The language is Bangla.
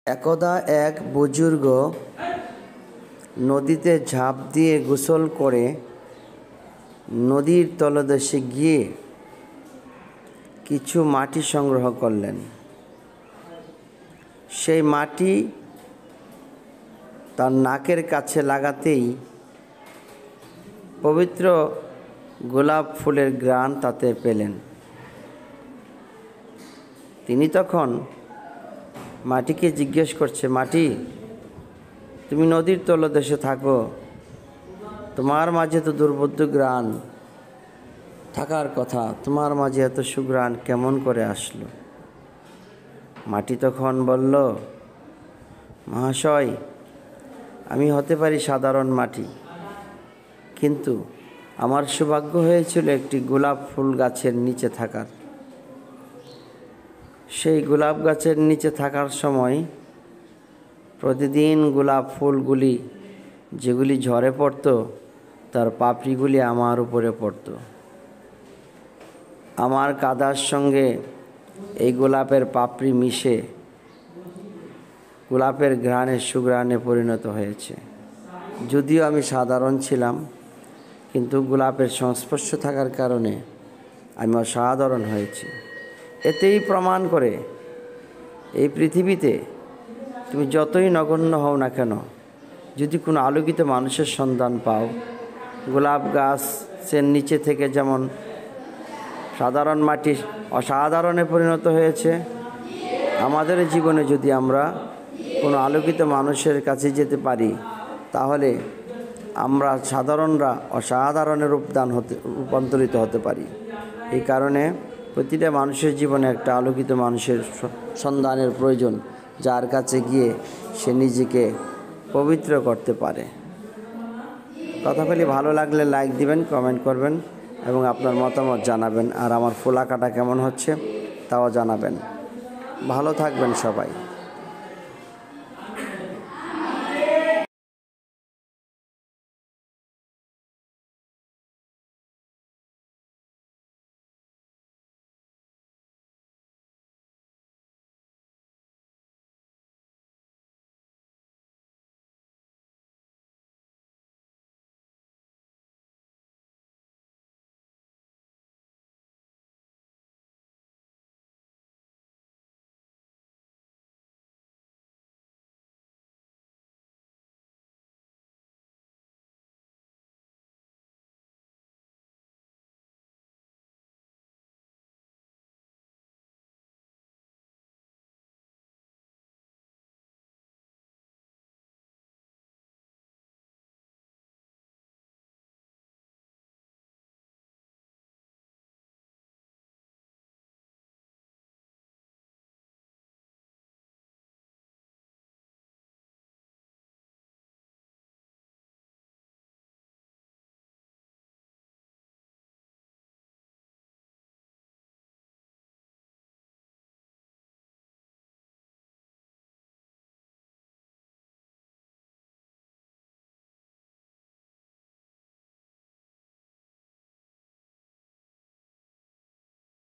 একদা এক বুজুর্গ নদীতে ঝাঁপ দিয়ে গোসল করে নদীর তলদেশে গিয়ে কিছু মাটি সংগ্রহ করলেন। সেই মাটি তার নাকের কাছে লাগাতেই পবিত্র গোলাপ ফুলের ঘ্রাণ তাতে পেলেন। তিনি তখন মাটিকে জিজ্ঞেস করছে, মাটি, তুমি নদীর তলদেশে থাকো, তোমার মাঝে তো দুর্বোধ্য ঘ্রাণ থাকার কথা, তোমার মাঝে এত সুঘ্রাণ কেমন করে আসলো? মাটি তখন বলল, মহাশয়, আমি হতে পারি সাধারণ মাটি, কিন্তু আমার সৌভাগ্য হয়েছিল একটি গোলাপ ফুল গাছের নিচে থাকার। সেই গোলাপ গাছের নিচে থাকার সময় প্রতিদিন গোলাপ ফুলগুলি যেগুলি ঝরে পড়ত, তার পাপড়িগুলি আমার উপরে পড়ত। আমার কাদার সঙ্গে এই গোলাপের পাপড়ি মিশে গোলাপের ঘ্রাণে সুঘ্রাণে পরিণত হয়েছে। যদিও আমি সাধারণ ছিলাম, কিন্তু গোলাপের সংস্পর্শ থাকার কারণে আমি অসাধারণ হয়েছি। এতেই প্রমাণ করে এই পৃথিবীতে তুমি যতই নগণ্য হও না কেন, যদি কোনো আলোকিত মানুষের সন্ধান পাও, গোলাপ গাছের নিচে থেকে যেমন সাধারণ মাটি অসাধারণে পরিণত হয়েছে, আমাদের জীবনে যদি আমরা কোনো আলোকিত মানুষের কাছে যেতে পারি, তাহলে আমরা সাধারণরা অসাধারণের রূপান্তরিত হতে পারি। এই কারণে প্রতিটা মানুষের জীবনে একটা আলোকিত মানুষের সন্ধানের প্রয়োজন, যার কাছে গিয়ে সে নিজেকে পবিত্র করতে পারে। কথাগুলি ভালো লাগলে লাইক দিবেন, কমেন্ট করবেন এবং আপনার মতামত জানাবেন। আর আমার ফুল আঁকাটা কেমন হচ্ছে তাও জানাবেন। ভালো থাকবেন সবাই।